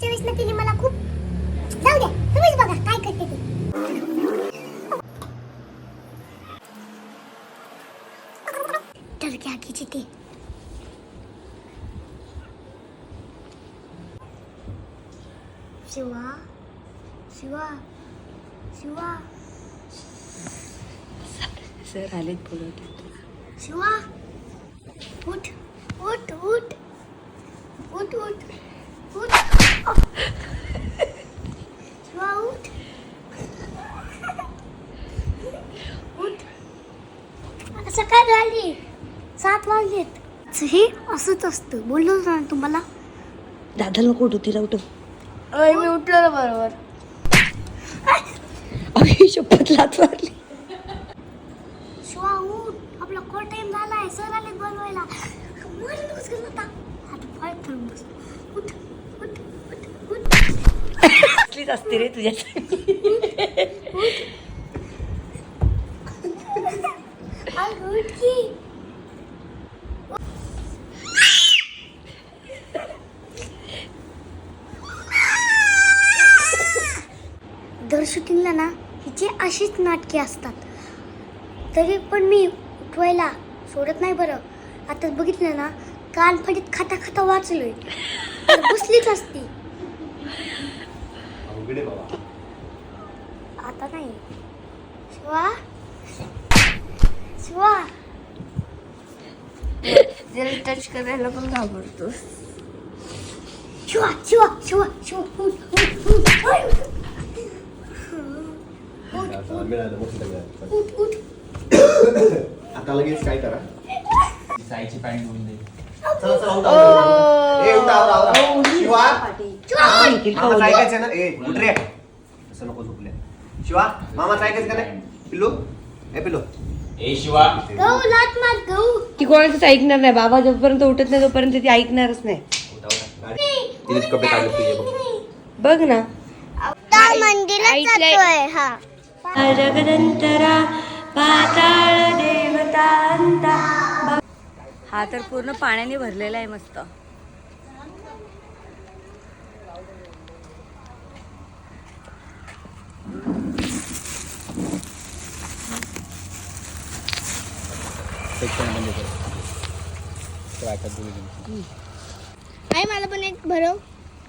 मागच्या वेळेस ना तिने मला खूप जाऊ द्या तुम्हीच बघा काय करते ती डर गया खींची थी शिवा शिवा शिवा सर आलेत बोलवते शिवा उठ उठ उठ उठ उठ उठ शिवा उठ उठ आता सकाळ झाली 7 वाजलेत हे असंच असतं बोललो ना तुम्हाला दादा नको उठू तिला उठव मी उठलो ना बरोबर अरे शपथ लाच मारली शिवा उठ आपला कोण टाइम झालाय सर आले बोलवायला मारू नकोस गं आता आता पाय ठरून बस उठ उठ उठ उठ असलीच असते रे तुझ्यासाठी अगं उठ की दर शूटिंगला ना हिचे अशीच नाटके असतात तरी पण मी उठवायला सोडत नाही बरं आता बघितलं ना कानफडीत खाता खाता वाचलोय तर बसलीच असती आता नाही शिवा शिवा जरा टच करायला पण घाबरतो शिवा शिवा शिवा शिवा उठ, उठ, उठ, उठ, उठ. आता लगेच काय करा साईची पॅन्ट धुवून दे. चला चला उठा ए उठा आवरा शिवा मामाचं ऐकायचं ना ए उठ रे असं नको झोपले शिवा मामाचं ऐकायचं का नाही पिल्लू ए पिल्लू ए शिवा गहू लात मार गहू ती कोणाचंच ऐकणार नाही बाबा जोपर्यंत उठत नाही तोपर्यंत ती ऐकणारच नाही उठा उठा तिने कपडे काढले तुझे बघ बघ ना मंदिरात जातोय हा जगदंतरा पाताळ देवतांता हा तर पूर्ण पाण्याने भरलेला आहे मस्त आई मला पण एक भरव